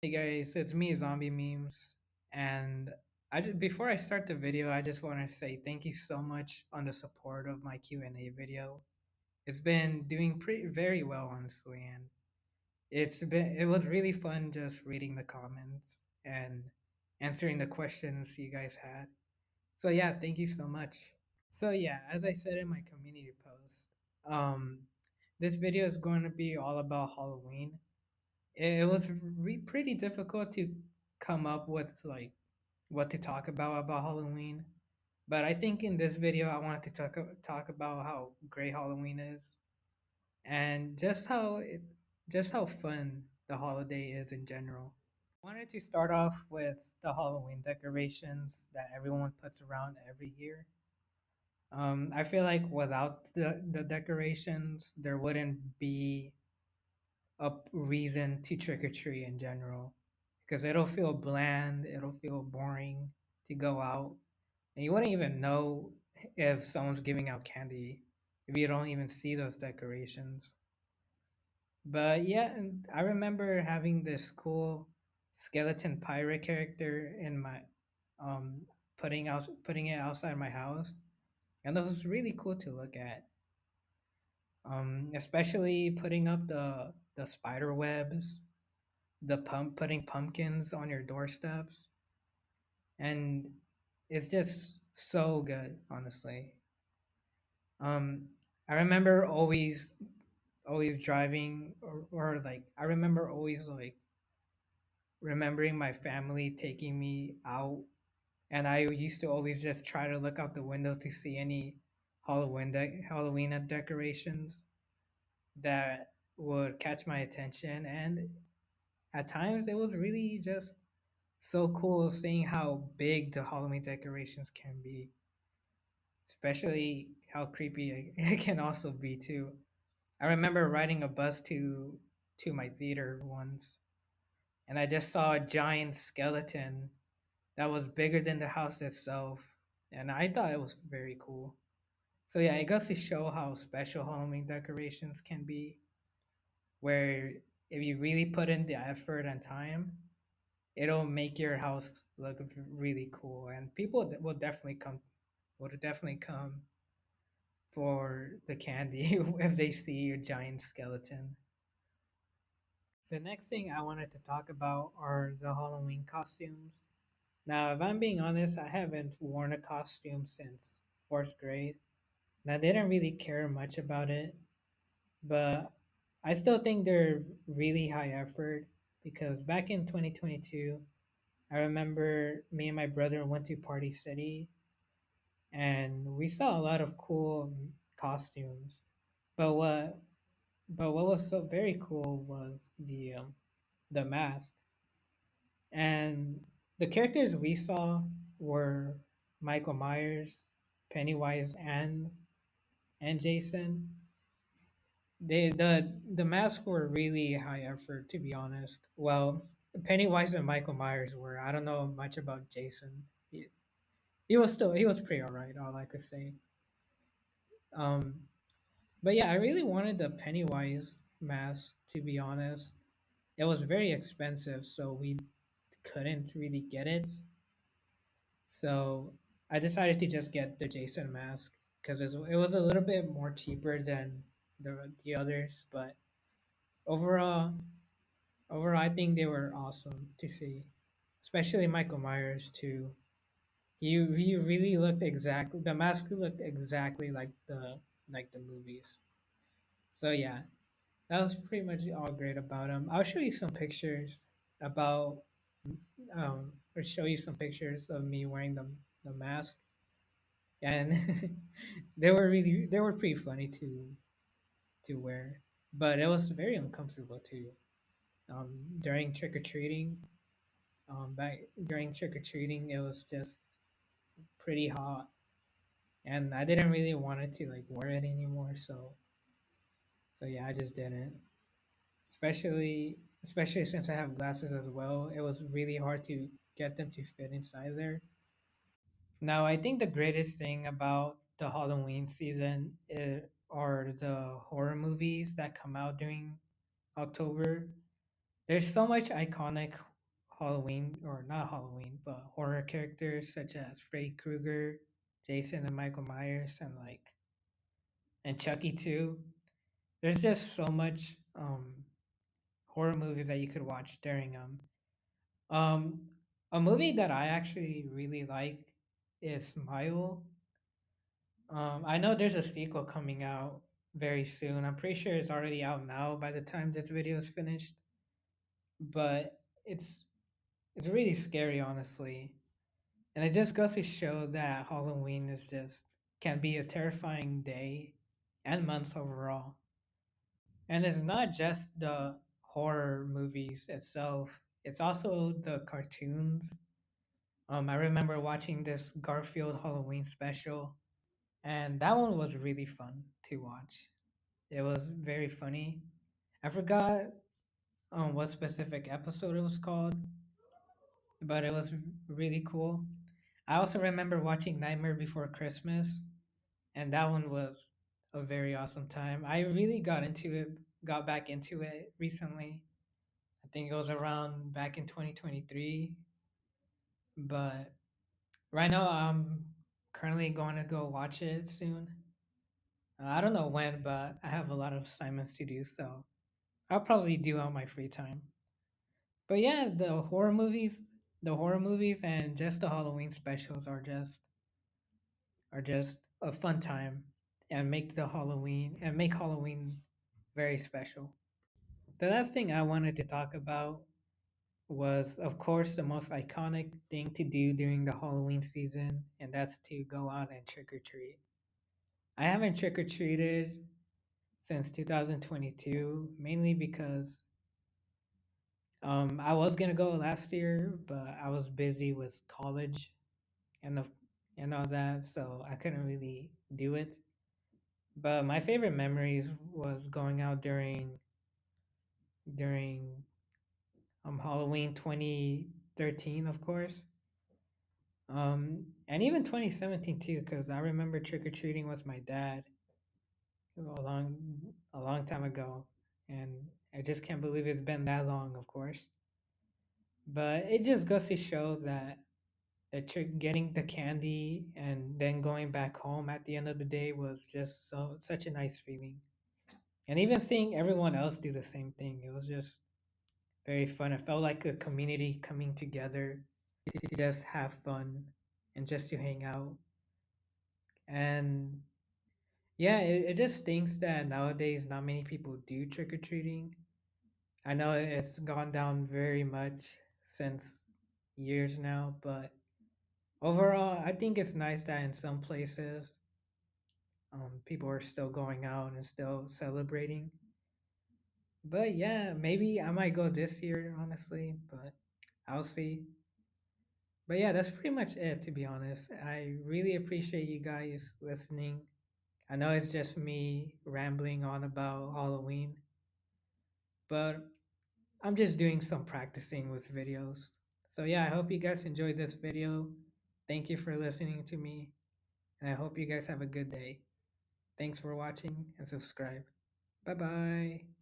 Hey guys, it's me, Zombie Memes, and before I start the video, I just want to say thank you so much on the support of my Q&A video. It's been doing pretty very well, honestly, and it was really fun just reading the comments and answering the questions you guys had. So yeah, thank you so much. So yeah, as I said in my community post, um, this video is going to be all about Halloween. It was pretty difficult to come up with like what to talk about Halloween. But I think in this video I wanted to talk about how great Halloween is and just how fun the holiday is in general. I wanted to start off with the Halloween decorations that everyone puts around every year. I feel like without the decorations, there wouldn't be a reason to trick or treat in general because it'll feel bland, it'll feel boring to go out, and you wouldn't even know if someone's giving out candy if you don't even see those decorations. But yeah, and I remember having this cool skeleton pirate character in my um putting it outside my house, and it was really cool to look at. Especially putting up the spider webs, the putting pumpkins on your doorsteps, and it's just so good, honestly. um I remember always driving, or like I remember always like remembering my family taking me out, and I used to always just try to look out the windows to see any Halloween decorations that would catch my attention. And at times it was really just so cool seeing how big the Halloween decorations can be, especially how creepy it can also be too. I remember riding a bus to my theater once, and I just saw a giant skeleton that was bigger than the house itself, and I thought it was very cool. So yeah, it goes to show how special Halloween decorations can be, where if you really put in the effort and time, it'll make your house look really cool, and people will definitely come for the candy if they see a giant skeleton. The next thing I wanted to talk about are the Halloween costumes. Now, if I'm being honest, I haven't worn a costume since fourth grade, and I didn't really care much about it, but I still think they're really high effort because back in 2022, I remember me and my brother went to Party City and we saw a lot of cool costumes. But what was so very cool was the mask. And the characters we saw were Michael Myers, Pennywise, and Jason. The masks were really high effort, to be honest. Well, Pennywise and Michael Myers were. I don't know much about Jason. He was pretty alright. All I could say. Um, but yeah, I really wanted the Pennywise mask, to be honest. It was very expensive, so we couldn't really get it. So I decided to just get the Jason mask because it was a little bit more cheaper than the others. But overall, overall, I think they were awesome to see, especially Michael Myers too. He really looked exactly the mask looked exactly like the movies. So yeah, that was pretty much all great about him. I'll show you some pictures about or show you some pictures of me wearing the mask, and they were pretty funny to wear, but it was very uncomfortable too. During trick or treating, back during trick or treating, it was just pretty hot, and I didn't really wanted to like wear it anymore. So yeah, I just didn't. Especially since I have glasses as well, it was really hard to get them to fit inside there. Now, I think the greatest thing about the Halloween season are the horror movies that come out during October. There's so much iconic Halloween, or not Halloween, but horror characters such as Freddy Krueger, Jason and Michael Myers, and Chucky too. There's just so much horror movies that you could watch during um a movie that I actually really like is Smile. I know there's a sequel coming out very soon. I'm pretty sure it's already out now by the time this video is finished. But it's really scary, honestly. And it just goes to show that Halloween is just can be a terrifying day and months overall. And it's not just the horror movies itself, it's also the cartoons. I remember watching this Garfield Halloween special, and that one was really fun to watch. It was very funny. I forgot what specific episode it was called, but it was really cool. I also remember watching Nightmare Before Christmas, and that one was a very awesome time. I really got back into it recently. I think it was around back in 2023, but right now I'm currently going to go watch it soon. I don't know when, but I have a lot of assignments to do, so I'll probably do on my free time. But yeah, the horror movies and just the Halloween specials are just a fun time and make Halloween very special. The last thing I wanted to talk about was, of course, the most iconic thing to do during the Halloween season, and that's to go out and trick or treat. I haven't trick or treated since 2022, mainly because I was gonna go last year, but I was busy with college and and all that, so I couldn't really do it. But my favorite memories was going out during Halloween 2013, of course. And even 2017 too, because I remember trick or treating with my dad a long a long time ago, and I just can't believe it's been that long, of course. But it just goes to show that getting the candy and then going back home at the end of the day was just such a nice feeling. And even seeing everyone else do the same thing, it was just very fun. It felt like a community coming together to just have fun and just to hang out. And yeah, it just stinks that nowadays not many people do trick or treating. I know it's gone down very much since years now, but overall, I think it's nice that in some places, people are still going out and still celebrating. But yeah, maybe I might go this year, honestly, but I'll see. But yeah, that's pretty much it, to be honest. I really appreciate you guys listening. I know it's just me rambling on about Halloween, but I'm just doing some practicing with videos. So yeah, I hope you guys enjoyed this video. Thank you for listening to me, and I hope you guys have a good day. Thanks for watching and subscribe. Bye bye.